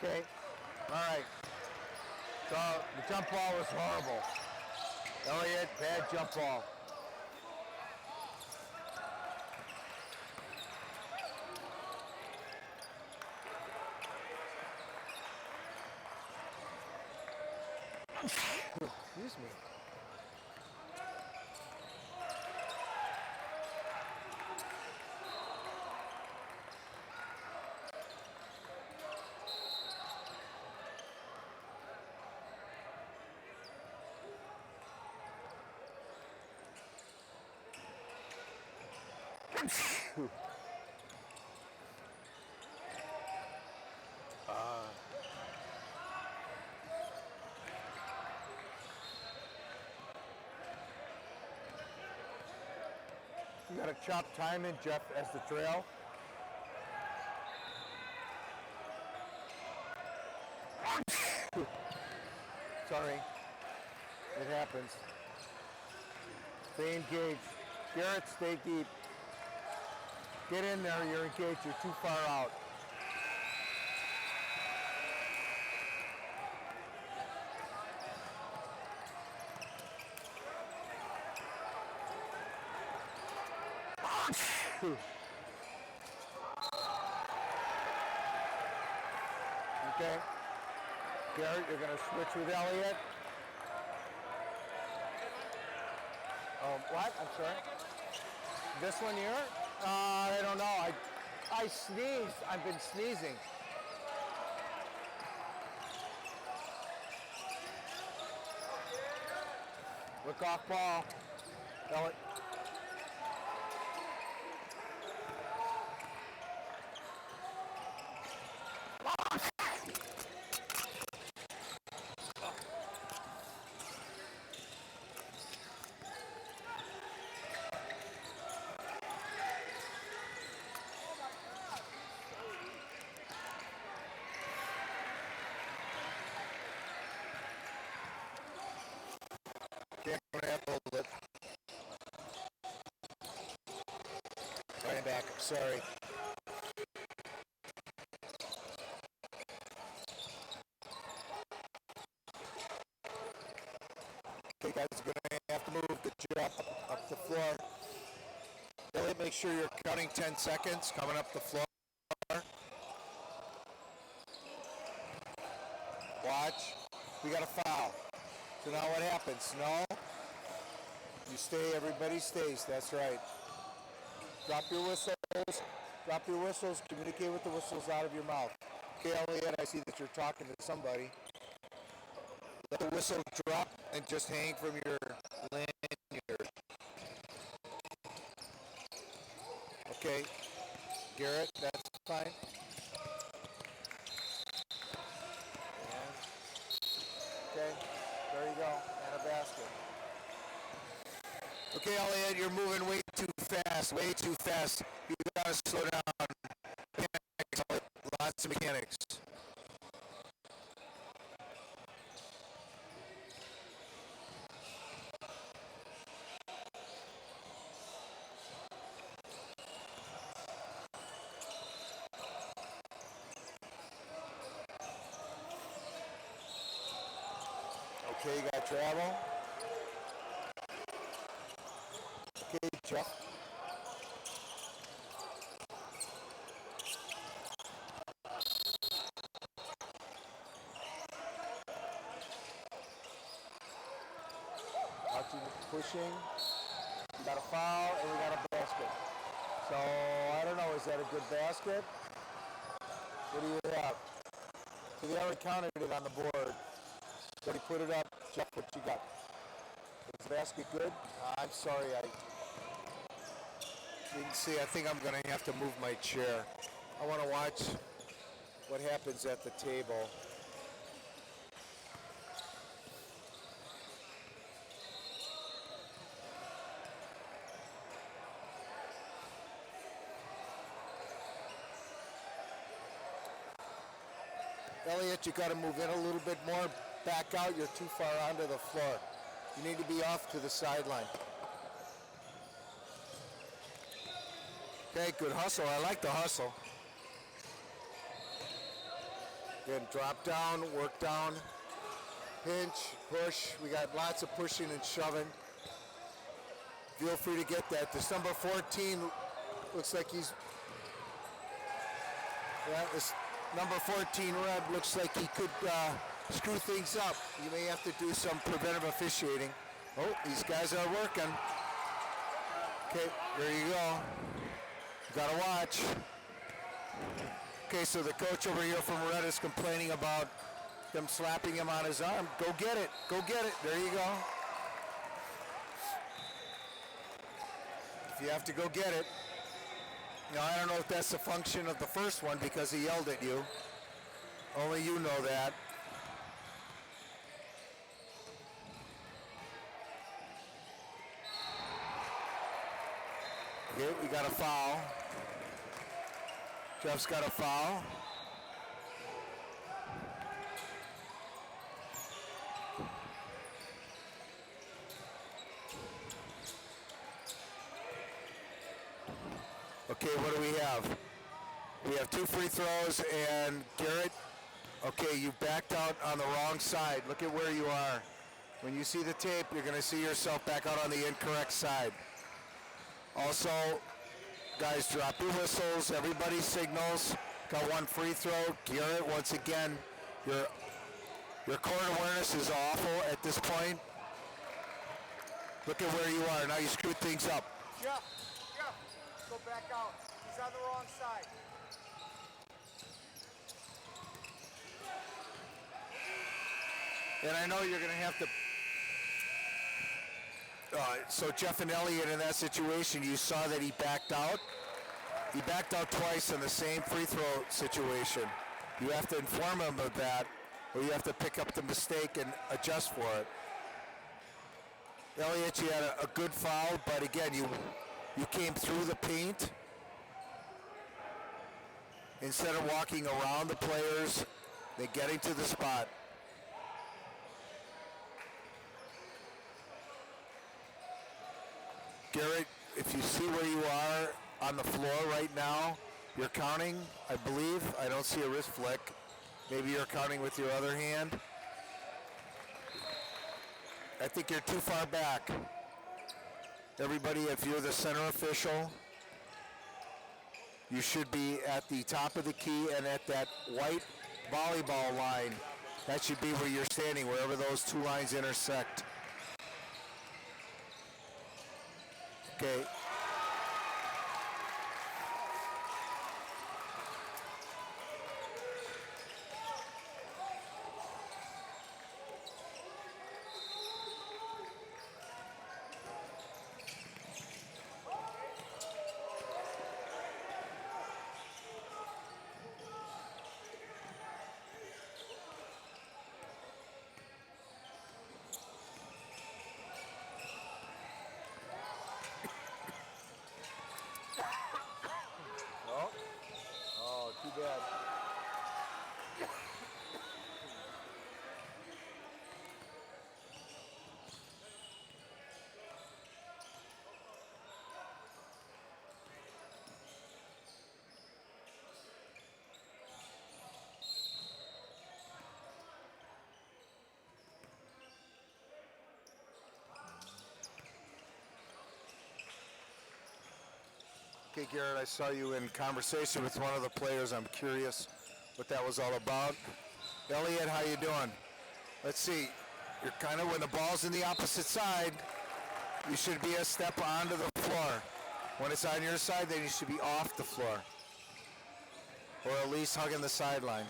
Okay. All right. So the jump ball was horrible. Elliot, bad jump ball. Excuse me. You got to chop time in, Jeff, as the trail. Sorry. It happens. Stay engaged. Garrett, stay deep. Get in there, you're engaged, you're too far out. Okay. Garrett, you're going to switch with Elliot. What? I'm sorry? This one here? I don't know. I sneezed. I've been sneezing. Look off ball. Elliot. Back. Sorry. Okay, guys, are going to have to move the job up the floor. Elliot, make sure you're counting 10 seconds coming up the floor. Watch. We got a foul. So now what happens? No. You stay. Everybody stays. That's right. Drop your whistles. Drop your whistles. Communicate with the whistles out of your mouth. Okay, Elliot, I see that you're talking to somebody. Let the whistle drop and just hang from your lanyard. Okay. Garrett, that's fine. And, okay, there you go. And a basket. Okay, Elliot, you're moving way too fast. Way too fast. You gotta slow down. Mechanics, lots of mechanics. Okay, you got travel. Okay, Jeff. Pushing. We got a foul and we got a basket. So I don't know, is that a good basket? What do you have? So they already counted it on the board. So he put it up. Jeff, what you got? Is the basket good? I'm sorry, I didn't see. I think I'm going to have to move my chair. I want to watch what happens at the table. Elliot, you got to move in a little bit more. Back out. You're too far onto the floor. You need to be off to the sideline. Okay, good hustle. I like the hustle. Again, drop down, work down, pinch, push. We got lots of pushing and shoving. Feel free to get that. This number 14 looks like he's, yeah, this number 14 Red looks like he could screw things up. You may have to do some preventive officiating. Oh, these guys are working. Okay, there you go. You gotta watch. Okay, so the coach over here from Red is complaining about them slapping him on his arm. Go get it, go get it. There you go. If you have to go get it. You know, I don't know if that's a function of the first one because he yelled at you. Only you know that. Okay, we got a foul. Jeff's got a foul. Okay, what do we have? We have 2 free throws, and Garrett, okay, you backed out on the wrong side. Look at where you are. When you see the tape, you're going to see yourself back out on the incorrect side. Also, guys, drop your whistles. Everybody signals. Got 1 free throw. Garrett, once again, your court awareness is awful at this point. Look at where you are. Now you screwed things up. Jeff, go back out. He's on the wrong side. And I know you're going to have to... so Jeff and Elliott in that situation, you saw that he backed out. He backed out twice in the same free throw situation. You have to inform him of that, or you have to pick up the mistake and adjust for it. Elliott, you had a good foul, but again, you came through the paint. Instead of walking around the players, they're getting to the spot. Garrett, if you see where you are on the floor right now, you're counting, I believe. I don't see a wrist flick. Maybe you're counting with your other hand. I think you're too far back. Everybody, if you're the center official, you should be at the top of the key and at that white volleyball line. That should be where you're standing, wherever those 2 lines intersect. Okay. Too bad. Okay, Garrett, I saw you in conversation with one of the players. I'm curious what that was all about. Elliott, how you doing? Let's see. You're kind of, when the ball's in the opposite side, you should be a step onto the floor. When it's on your side, then you should be off the floor. Or at least hugging the sideline.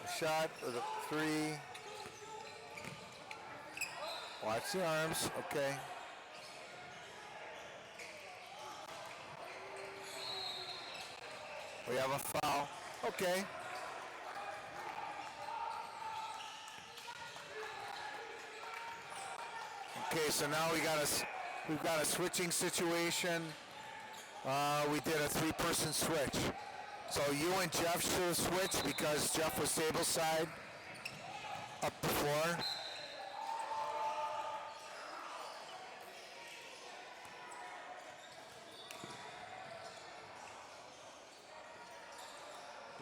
A shot with a 3. Watch the arms, okay. We have a foul. Okay. Okay, so now we've got a switching situation. We did a 3-person switch. So you and Jeff should have switched because Jeff was table side up the floor.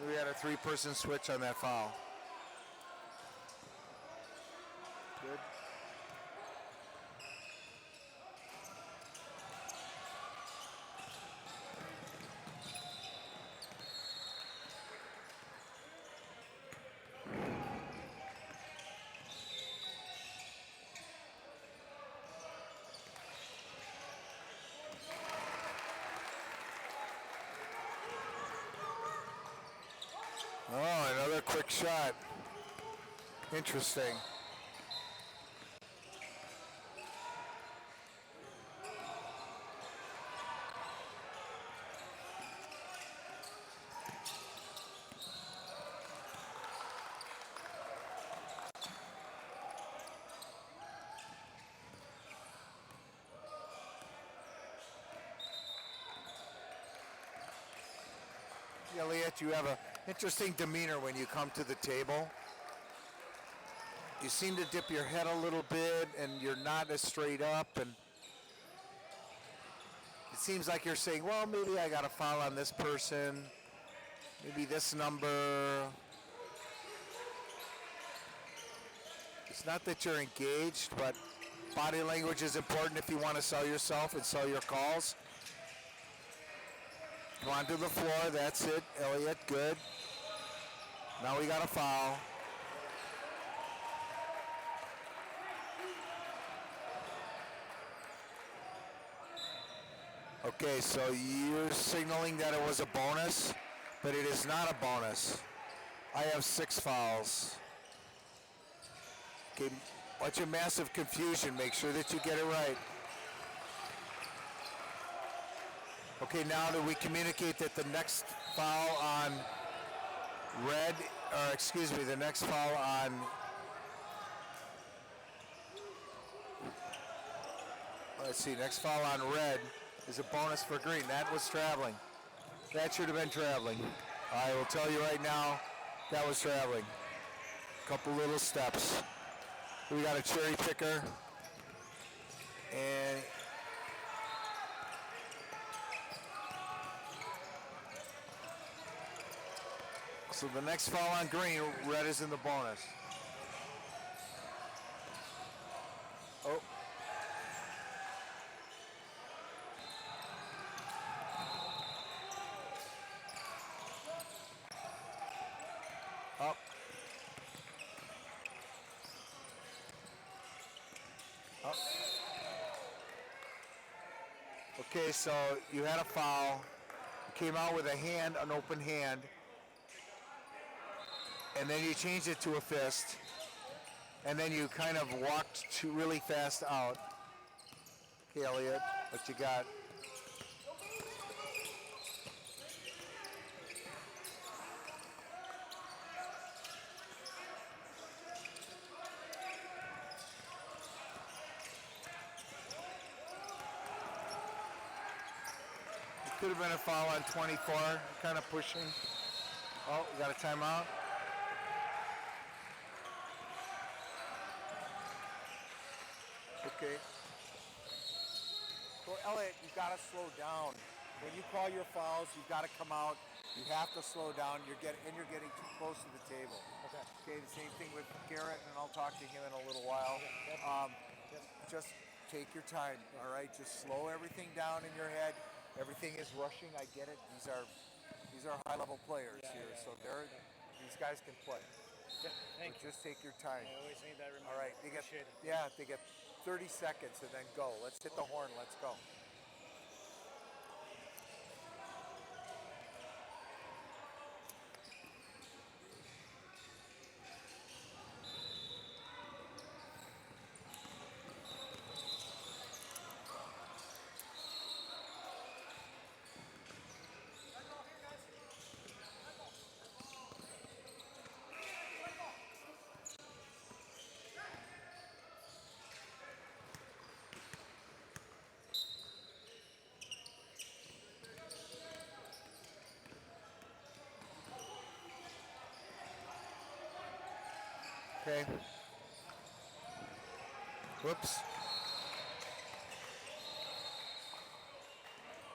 We had a 3-person switch on that foul. Good. Oh, another quick shot. Interesting. Elliot, you have an interesting demeanor when you come to the table. You seem to dip your head a little bit and you're not as straight up, and it seems like you're saying, well, maybe I got a foul on this person, maybe this number. It's not that you're engaged, but body language is important if you want to sell yourself and sell your calls. Come on to the floor, that's it, Elliot, good. Now we got a foul. Okay, so you're signaling that it was a bonus, but it is not a bonus. I have 6 fouls. Okay, watch your massive confusion, make sure that you get it right. Okay, now do we communicate that the next foul on red, or excuse me, the next foul on let's see, next foul on red is a bonus for green. That was traveling. That should have been traveling. I will tell you right now, that was traveling. Couple little steps. We got a cherry picker, and so the next foul on green, red is in the bonus. Oh. Up. Up. Okay, so you had a foul. You came out with a hand, an open hand. And then you changed it to a fist, and then you kind of walked really fast out. Okay, Elliot, what you got? It could have been a foul on 24, kind of pushing. Oh, we got a timeout. Okay. So Elliot, you got to slow down. When you call your fouls, you've got to come out. You have to slow down. You're getting too close to the table. Okay. Okay. The same thing with Garrett, and I'll talk to him in a little while. Just take your time. All right. Just slow everything down in your head. Everything is rushing. I get it. These are high-level players here, so these guys can play. Yeah, thank you. Just take your time. I always need that reminder. All right. Appreciate it. Yeah, they get 30 seconds and then go. Let's hit the horn. Let's go. Okay. Whoops.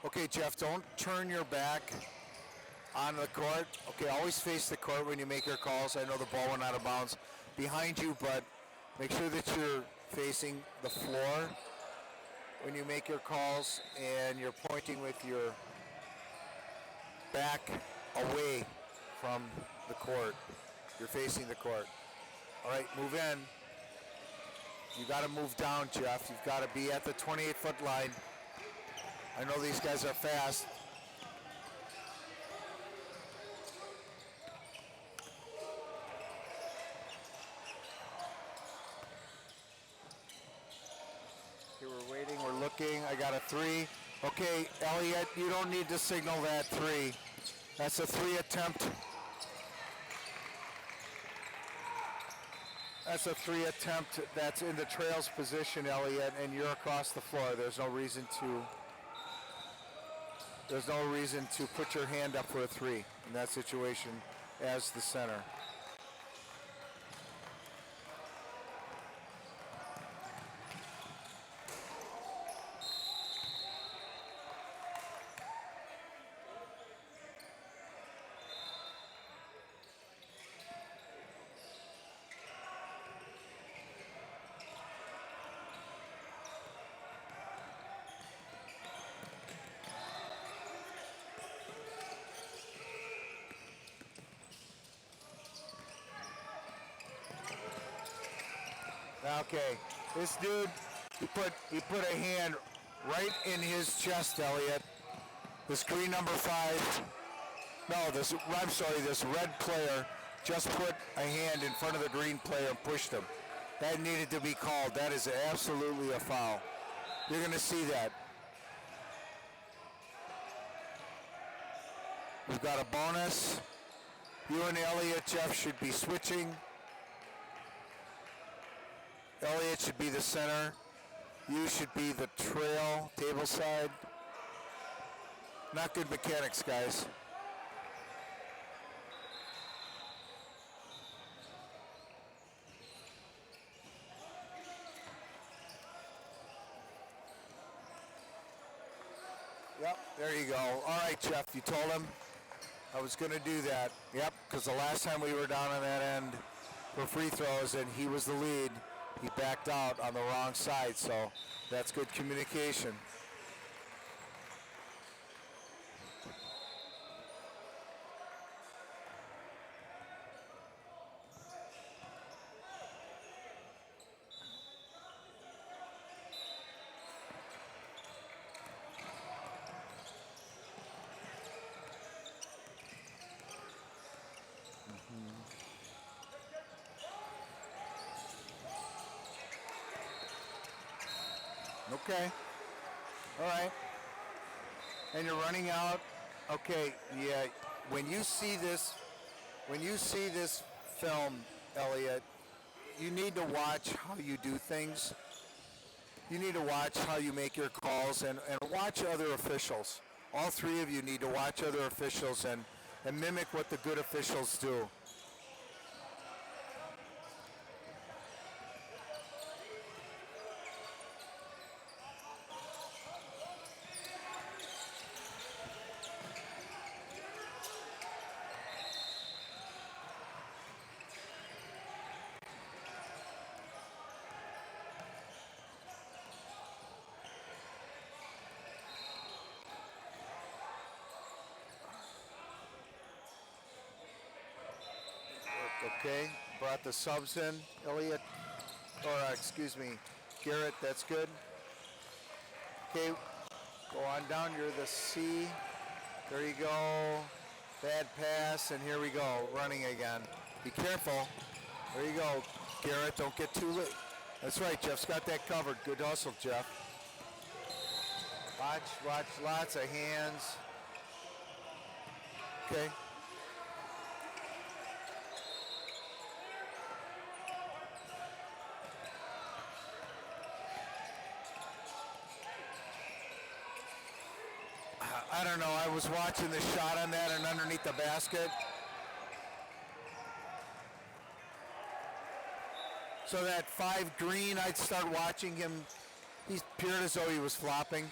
Okay, Jeff, don't turn your back. on the court. Okay, always face the court when you make your calls. I know the ball went out of bounds behind you, but make sure that you're facing the floor when you make your calls and you're pointing with your back away from the court. You're facing the court. All right, move in. You got to move down, Jeff. You've got to be at the 28-foot line. I know these guys are fast. Okay, we're waiting, we're looking. I got a 3. Okay, Elliot, you don't need to signal that 3. That's a 3 attempt. That's a 3 attempt. That's in the trails position, Elliot, and you're across the floor. There's no reason to put your hand up for a 3 in that situation as the center. Okay, this dude, he put a hand right in his chest, Elliot. This green number 5, this red player just put a hand in front of the green player and pushed him. That needed to be called. That is absolutely a foul. You're going to see that. We've got a bonus. You and Elliot, Jeff, should be switching. Elliot should be the center. You should be the trail, table side. Not good mechanics, guys. Yep, there you go. All right, Jeff, you told him I was going to do that. Yep, because the last time we were down on that end for free throws and he was the lead, he backed out on the wrong side, so that's good communication. Okay. All right. And you're running out. Okay. Yeah. When you see this film, Elliot, you need to watch how you do things. You need to watch how you make your calls and watch other officials. All 3 of you need to watch other officials and mimic what the good officials do. Okay, brought the subs in, Elliot, Garrett, that's good. Okay, go on down, you're the C. There you go, bad pass, and here we go, running again. Be careful, there you go, Garrett, don't get too late. That's right, Jeff's got that covered, good hustle, Jeff. Watch, lots of hands. Okay. I don't know, I was watching the shot on that and underneath the basket. So that 5 green, I'd start watching him. He appeared as though he was flopping.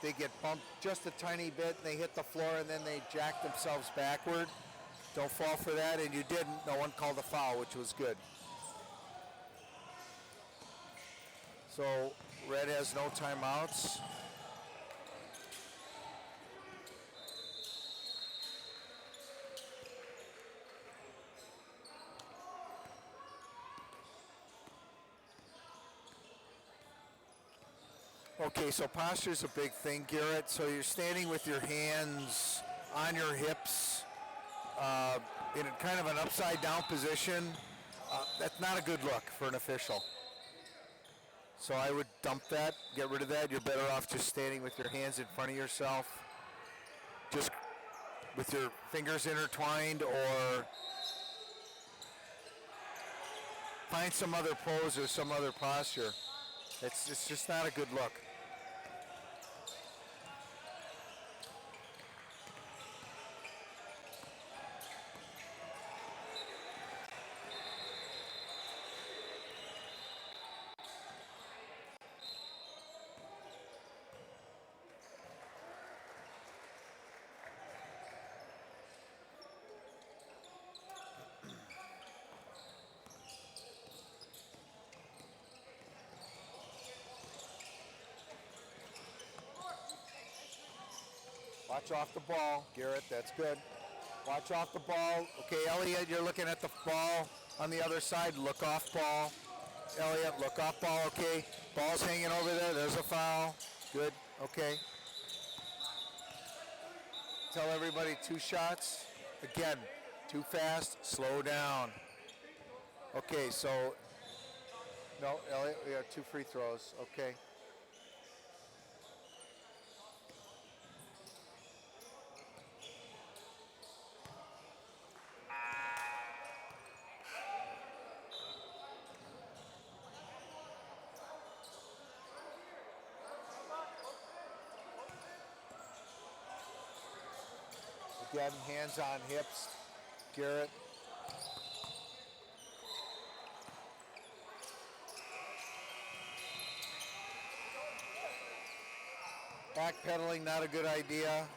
they get bumped just a tiny bit and they hit the floor and then they jack themselves backward. Don't fall for that, and you didn't. No one called a foul, which was good. So red has no timeouts. Okay, so posture is a big thing, Garrett. So you're standing with your hands on your hips in a kind of an upside down position. That's not a good look for an official. So I would dump that, get rid of that. You're better off just standing with your hands in front of yourself, just with your fingers intertwined, or find some other pose or some other posture. It's just not a good look. Watch off the ball, Garrett, that's good. Watch off the ball. Okay, Elliot, you're looking at the ball on the other side. Look off ball. Elliot, look off ball, okay. Ball's hanging over there, there's a foul. Good, okay. Tell everybody 2 shots. Again, too fast, slow down. Okay, so, no, Elliot, we got 2 free throws, okay. Again, hands on hips, Garrett. Backpedaling, not a good idea.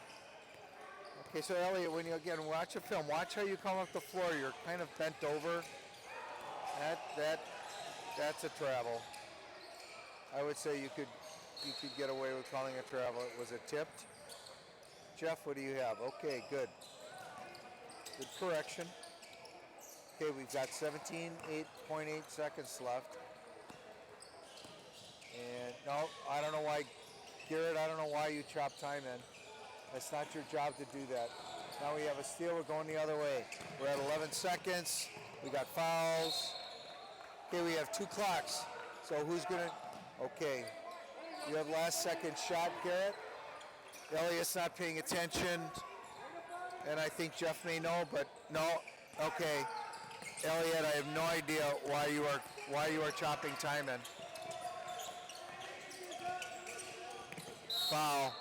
Okay, so Elliot, when you again watch a film, watch how you come up the floor. You're kind of bent over. That's a travel. I would say you could get away with calling it travel. Was it tipped? Jeff, what do you have? Okay, good. Good correction. Okay, we've got 17.8 seconds left. And no, I don't know why, Garrett, I don't know why you chopped time in. That's not your job to do that. Now we have a steal, we're going the other way. We're at 11 seconds. We got fouls. Okay, we have 2 clocks. So who's gonna, okay. You have last second shot, Garrett. Elliot's not paying attention, and I think Jeff may know, but no. Okay, Elliot, I have no idea why you are chopping time in. Foul.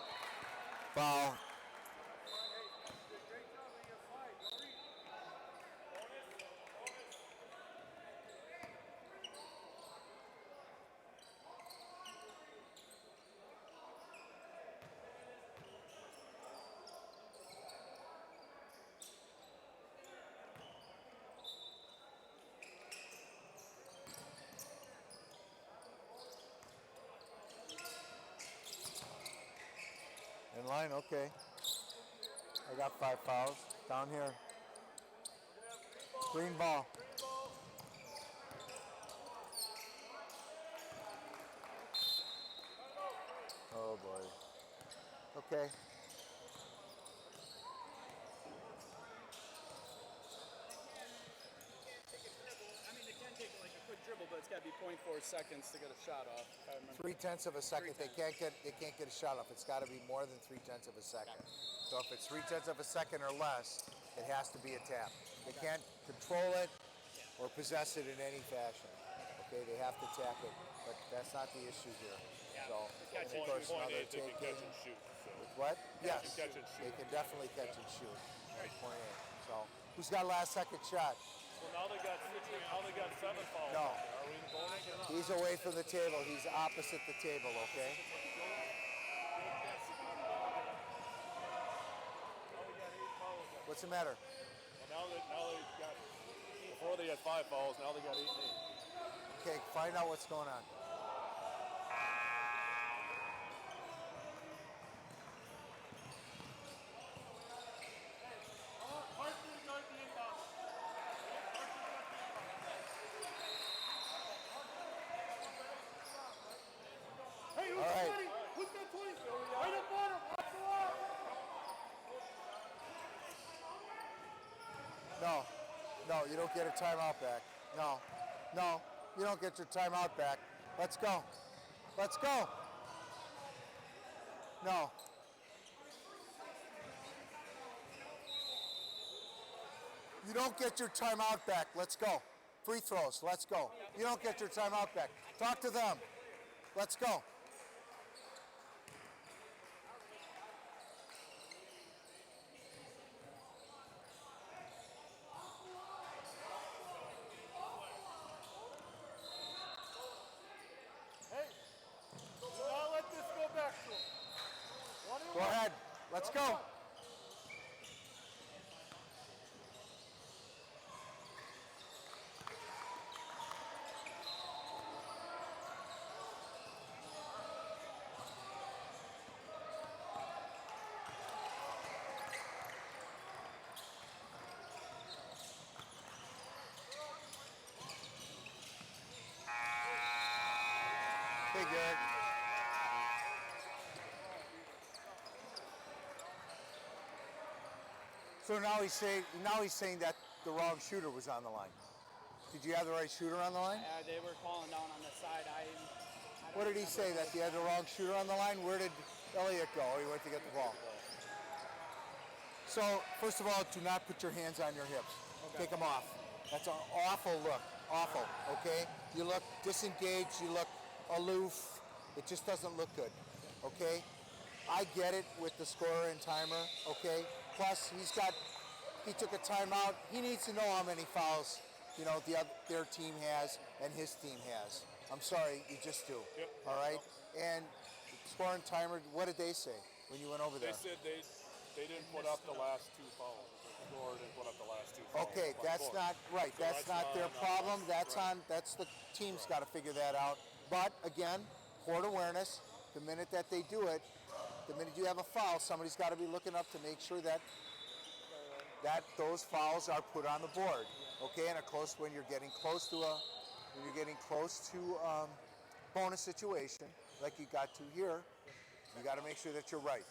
Foul. In line, okay. I got 5 fouls. Down here. Green ball. Oh boy. Okay. It can take like a quick dribble, but it's got to be 0.4 seconds to get a shot off. If I remember. 0.3 of a second. They can't get a shot off. It's got to be more than 0.3 of a second. So if it's 0.3 of a second or less, it has to be a tap. They can't control it or possess it in any fashion. Okay, they have to tap it, but that's not the issue here. So, and of course, another taking. What? Yes, they can definitely catch and shoot. Right. 0.8. So, who's got last second shot? Well, now they got 7 fouls. No. Are we in the bonus or not? He's away from the table. He's opposite the table, okay? What's the matter? Well, now they got, before they had 5 fouls, now they got 8 and 8. Okay, find out what's going on. Hey, who's All right. 20? Who's got 20? Right up on him. Watch the wall. No, you don't get a timeout back. No, you don't get your timeout back. Let's go. Let's go. No. You don't get your timeout back. Let's go. Free throws. Let's go. You don't get your timeout back. Talk to them. Let's go. Do not let this go back to him. Go ahead. Let's go. Hey, Garrett. So now he's saying that the wrong shooter was on the line. Did you have the right shooter on the line? They were calling down on the side. What did he say? That you had the wrong shooter on the line? Where did Elliott go? He went to get the ball. So first of all, do not put your hands on your hips. Okay. Take them off. That's an awful look. Awful. Okay. You look disengaged. You look aloof. It just doesn't look good. Okay. I get it with the scorer and timer. Okay. Plus, he took a timeout. He needs to know how many fouls, their team has and his team has. I'm sorry, you just do. Yep. All right. And scorer and timer. What did they say when you went over there? They said they didn't put up the last 2 fouls. The scorer didn't put up the last 2 fouls. Okay, that's not right. So that's not their problem. That's right. That's the team's got to figure that out. But again, court awareness. The minute that they do it, the minute you have a foul, somebody's got to be looking up to make sure that those fouls are put on the board. Okay, and when you're getting close to bonus situation like you got to here, you got to make sure that you're right.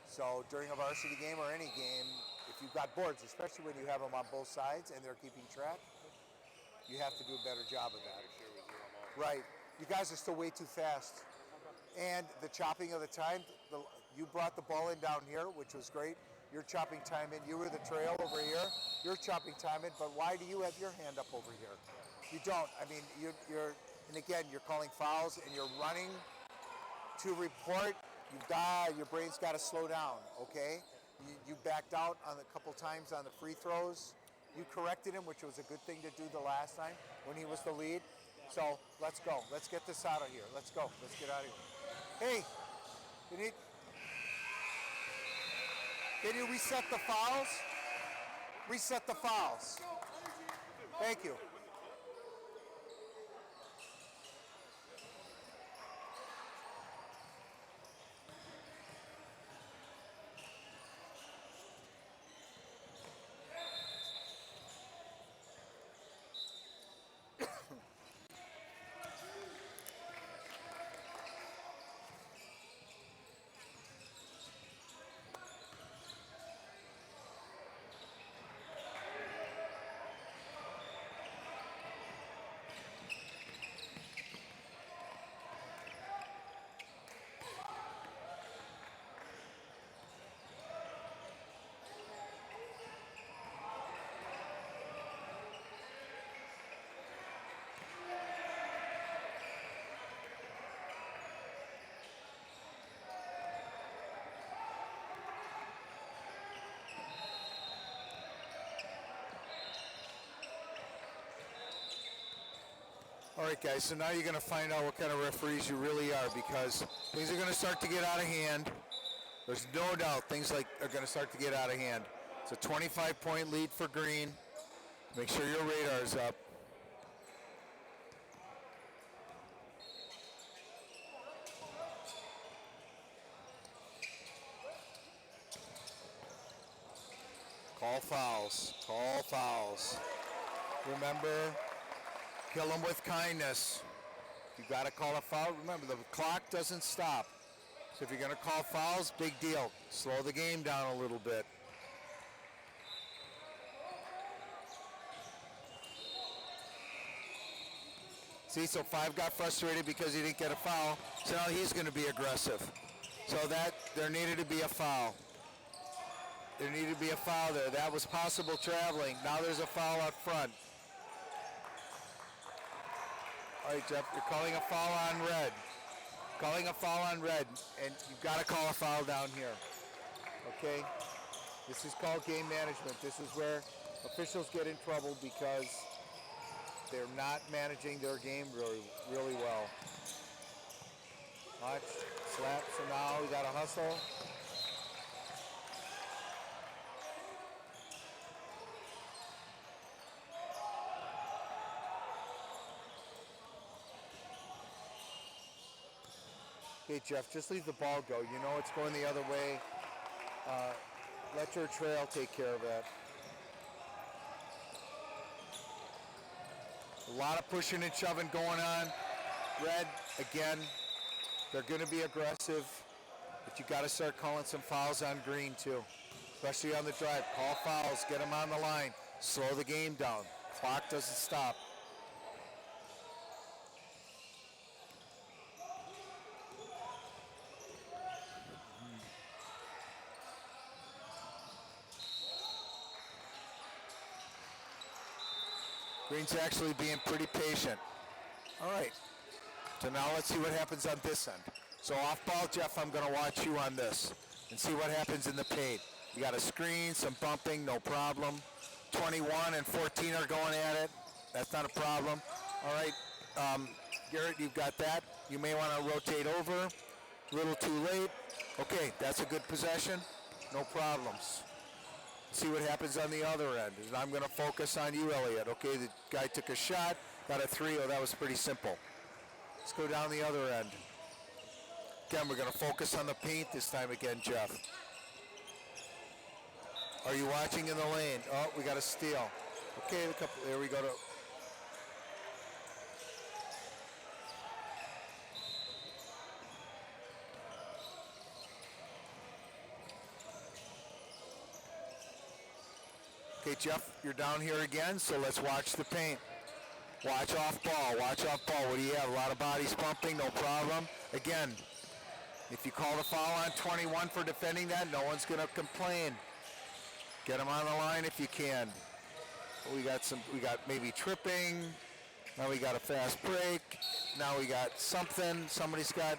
So during a varsity game or any game, if you've got boards, especially when you have them on both sides and they're keeping track, you have to do a better job of that. Right. You guys are still way too fast. And the chopping of the time, you brought the ball in down here, which was great. You're chopping time in. You were the trail over here. You're chopping time in. But why do you have your hand up over here? You don't. I mean, and again, you're calling fouls and you're running to report. Your brain's got to slow down, okay? You backed out on a couple times on the free throws. You corrected him, which was a good thing to do the last time when he was the lead. So let's go. Let's get this out of here. Let's go. Let's get out of here. Hey, can you reset the fouls? Reset the fouls. Thank you. All right, guys, so now you're going to find out what kind of referees you really are, because things are going to start to get out of hand. There's no doubt things are going to start to get out of hand. It's a 25-point lead for green. Make sure your radar's up. Call fouls. Call fouls. Remember, kill them with kindness. You got to call a foul. Remember, the clock doesn't stop. So if you're going to call fouls, big deal. Slow the game down a little bit. See, so 5 got frustrated because he didn't get a foul. So now he's going to be aggressive. So that there needed to be a foul. There needed to be a foul there. That was possible traveling. Now there's a foul out front. All right, Jeff, you're calling a foul on red. Calling a foul on red, and you've got to call a foul down here. Okay? This is called game management. This is where officials get in trouble because they're not managing their game really well. Watch, slap, so now we got to hustle. Okay, Jeff, just leave the ball go. You know it's going the other way. Let your trail take care of that. A lot of pushing and shoving going on. Red, again, they're going to be aggressive, but you got to start calling some fouls on green too, especially on the drive. Call fouls, get them on the line, slow the game down. Clock doesn't stop. Green's actually being pretty patient. All right, so now let's see what happens on this end. So off ball, Jeff, I'm going to watch you on this and see what happens in the paint. You got a screen, some bumping, no problem. 21 and 14 are going at it. That's not a problem. All right, Garrett, you've got that. You may want to rotate over. A little too late. Okay, that's a good possession. No problems. See what happens on the other end. And I'm going to focus on you, Elliot. Okay, the guy took a shot, got a 3. Oh, that was pretty simple. Let's go down the other end. Again, we're going to focus on the paint this time again, Jeff. Are you watching in the lane? Oh, we got a steal. Okay, there we go. Okay, Jeff, you're down here again, so let's watch the paint. Watch off ball, watch off ball. What do you have? A lot of bodies pumping, no problem. Again, if you call the foul on 21 for defending that, no one's going to complain. Get them on the line if you can. We got maybe tripping. Now we got a fast break. Now we got something. Somebody's got,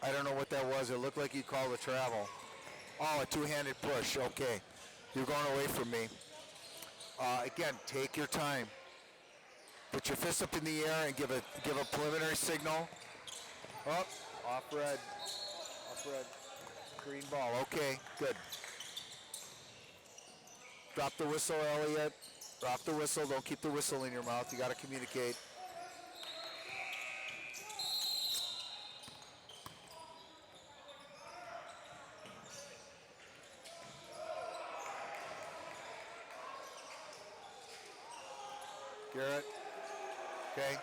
I don't know what that was. It looked like you called a travel. Oh, a two-handed push. Okay. You're going away from me. Again, take your time. Put your fist up in the air and give a preliminary signal. Oh, off red. Off red. Green ball. Okay, good. Drop the whistle, Elliot. Drop the whistle. Don't keep the whistle in your mouth. You got to communicate. Garrett. Okay.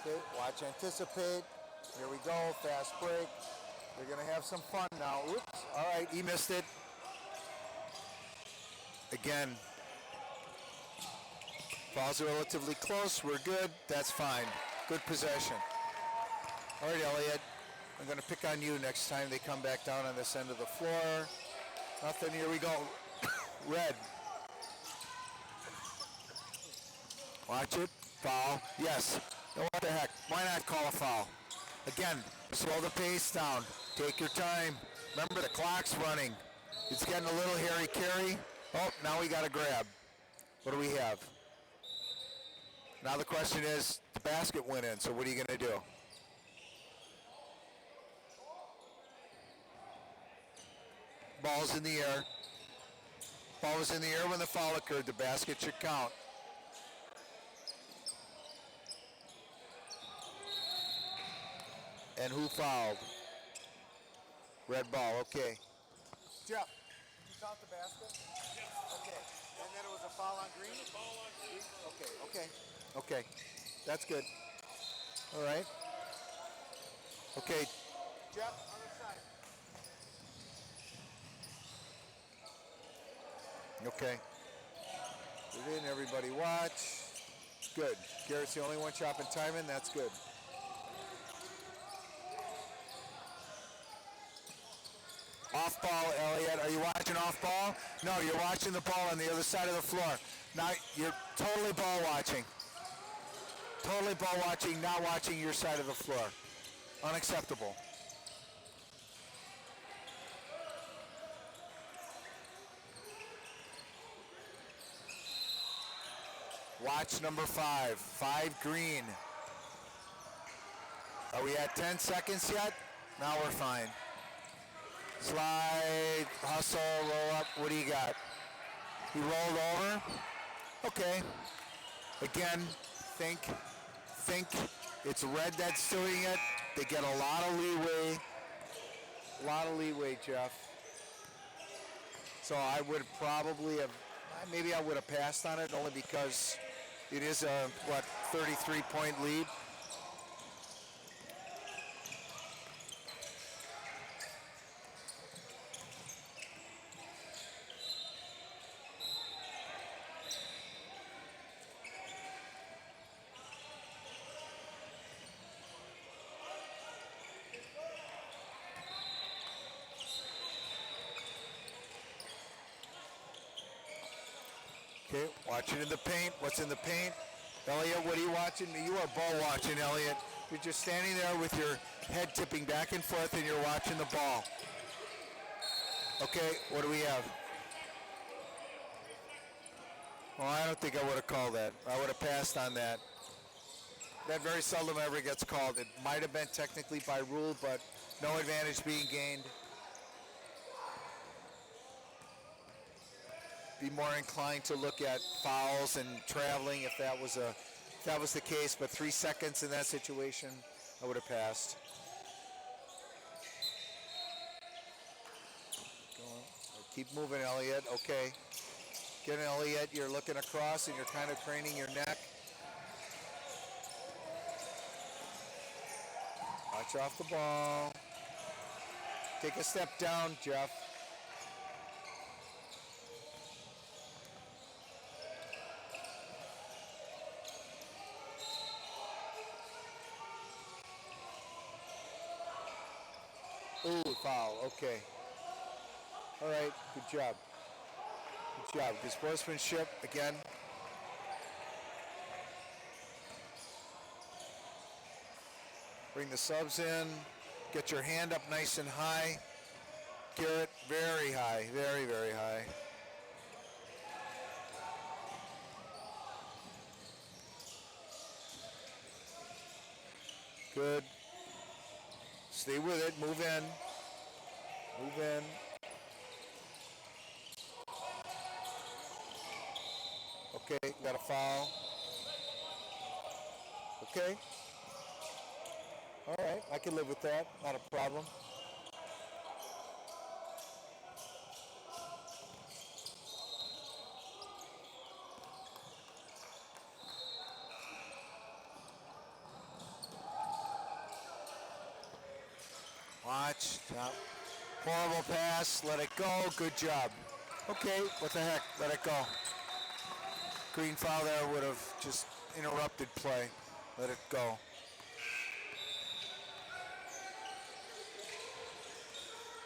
Okay, watch, anticipate. Here we go, fast break. They're going to have some fun now. Oops, all right, he missed it. Again, balls are relatively close. We're good. That's fine. Good possession. All right, Elliot, I'm going to pick on you next time they come back down on this end of the floor. Nothing, here we go. Red. Watch it. Foul. Yes. No, what the heck? Why not call a foul? Again, slow the pace down. Take your time. Remember, the clock's running. It's getting a little hairy-carry. Oh, now we got a grab. What do we have? Now the question is, the basket went in, so what are you going to do? Ball's in the air. Ball was in the air when the foul occurred. The basket should count. And who fouled? Red ball, okay. Jeff, you count the basket? Yes. Okay. And then it was a foul on green? A foul on green. Okay. Okay, that's good. All right. Okay, Jeff, other side. okay. Get in, everybody watch. Good. Garrett's the only one chopping time in, that's good. Off ball, Elliot. Are you watching off ball? No, you're watching the ball on the other side of the floor. Now you're totally ball watching. Totally ball watching, not watching your side of the floor. Unacceptable. Watch number 5. 5 green. Are we at 10 seconds yet? Now we're fine. Slide, hustle, roll up. What do you got? He rolled over. Okay. Again, think. It's red that's doing it. They get a lot of leeway. A lot of leeway, Jeff. So I would probably have, maybe I would have passed on it only because it is a, 33-point lead. Okay, watching in the paint. What's in the paint? Elliot, what are you watching? You are ball watching, Elliot. You're just standing there with your head tipping back and forth and you're watching the ball. Okay, what do we have? Well, I don't think I would have called that. I would have passed on that. That very seldom ever gets called. It might have been technically by rule, but no advantage being gained. Be more inclined to look at fouls and traveling if that was the case, but 3 seconds in that situation, I would have passed. Keep moving, Elliot. Okay. Get Elliot, you're looking across and you're kind of craning your neck. Watch off the ball. Take a step down, Jeff. Ooh, foul, okay. All right, good job. Good job, good sportsmanship, again. Bring the subs in, get your hand up nice and high. Garrett, very high, very, very high. Good. Stay with it, move in. Move in. Okay, got a foul. Okay. All right, I can live with that, not a problem. Watch, stop. Horrible pass, let it go, good job. Okay, what the heck, let it go. Green foul there would have just interrupted play. Let it go.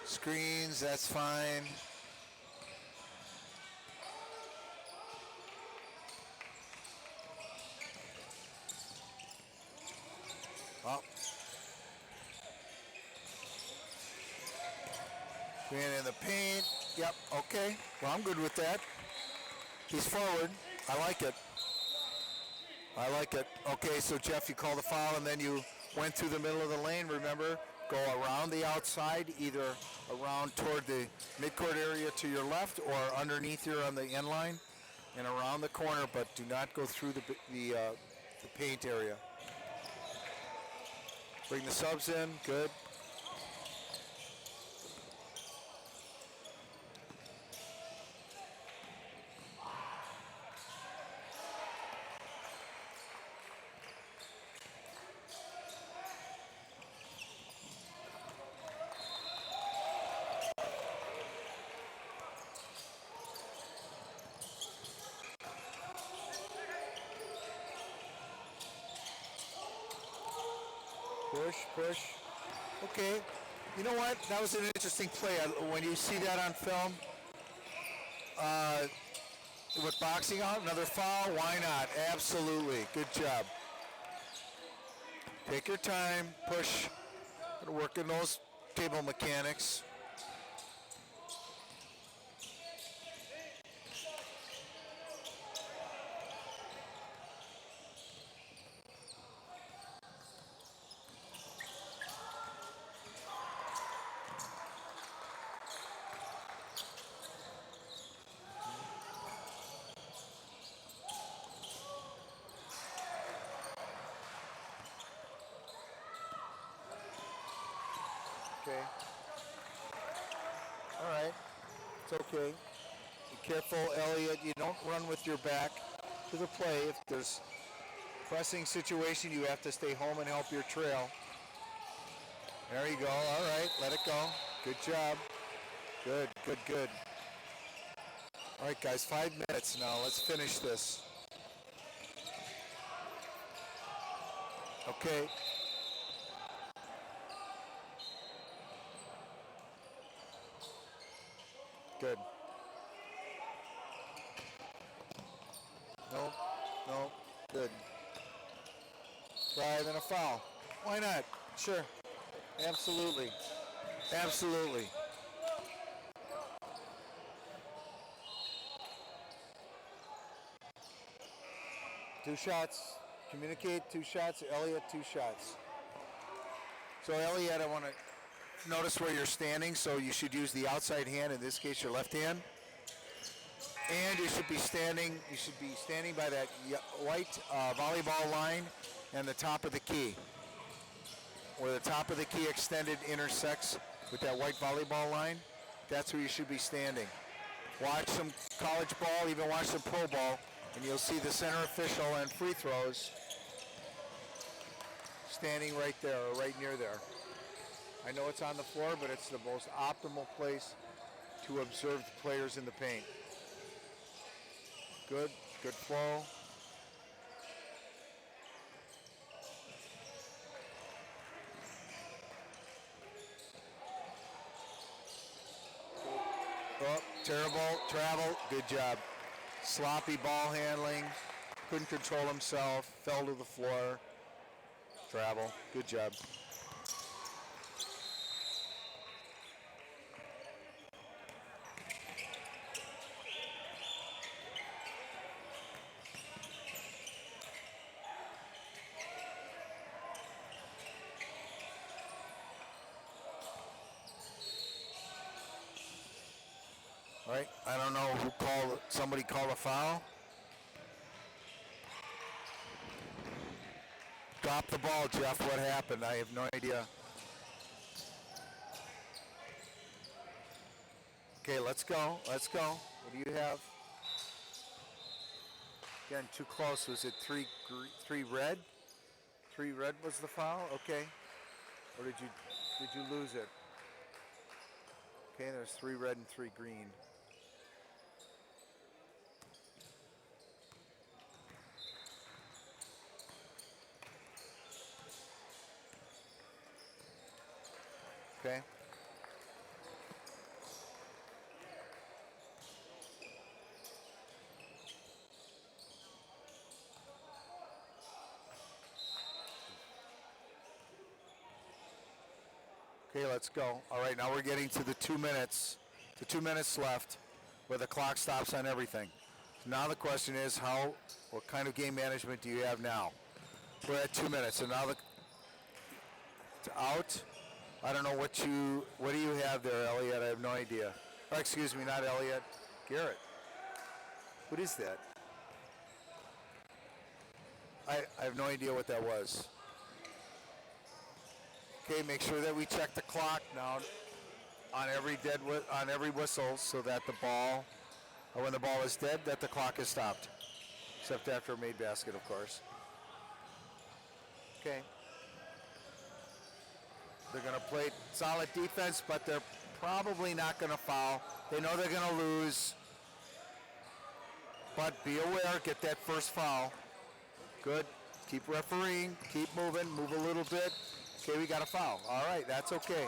Screens, that's fine. Oh. Green in the paint. Yep. Okay. Well, I'm good with that. He's forward. I like it. I like it. Okay, so Jeff, you call the foul, and then you went through the middle of the lane. Remember, go around the outside, either around toward the midcourt area to your left or underneath here on the end line and around the corner, but do not go through the paint area. Bring the subs in. Good. Push. Okay. You know what? That was an interesting play. When you see that on film, with boxing out, another foul, why not? Absolutely. Good job. Take your time. Push. Work in those table mechanics. Okay. All right. It's okay. Be careful, Elliot. You don't run with your back to the play. If there's pressing situation, you have to stay home and help your trail. There you go. All right. Let it go. Good job. Good. All right, guys. 5 minutes now. Let's finish this. Okay. Good. No. Good. Try, then a foul. Why not? Sure. Absolutely. 2 shots. Communicate, 2 shots. Elliot, 2 shots. So Elliot, I want to notice where you're standing, so you should use the outside hand, in this case your left hand. And you should be standing by that white volleyball line and the top of the key. Where the top of the key extended intersects with that white volleyball line, that's where you should be standing. Watch some college ball, even watch some pro ball, and you'll see the center official and free throws standing right there, or right near there. I know it's on the floor, but it's the most optimal place to observe the players in the paint. Good flow. Oh, terrible, travel, good job. Sloppy ball handling, couldn't control himself, fell to the floor. Travel, good job. All right, I don't know who somebody called a foul. Drop the ball, Jeff. What happened? I have no idea. Okay, let's go. What do you have? Again, too close. Was it three red? 3 red was the foul? Okay. Or did you lose it? Okay, there's 3 red and 3 green. Okay. Okay, let's go. All right, now we're getting to the 2 minutes the 2 minutes left, where the clock stops on everything. Now the question is, what kind of game management do you have now? We're at 2 minutes, so now it's out. I don't know what do you have there, Elliot? I have no idea. Oh, excuse me, not Elliot. Garrett. What is that? I have no idea what that was. Okay, make sure that we check the clock now on every whistle, so that the ball, or when the ball is dead, that the clock is stopped. Except after a made basket, of course. Okay. They're going to play solid defense, but they're probably not going to foul. They know they're going to lose. But be aware, get that first foul. Good. Keep refereeing. Keep moving. Move a little bit. Okay, we got a foul. All right, that's okay.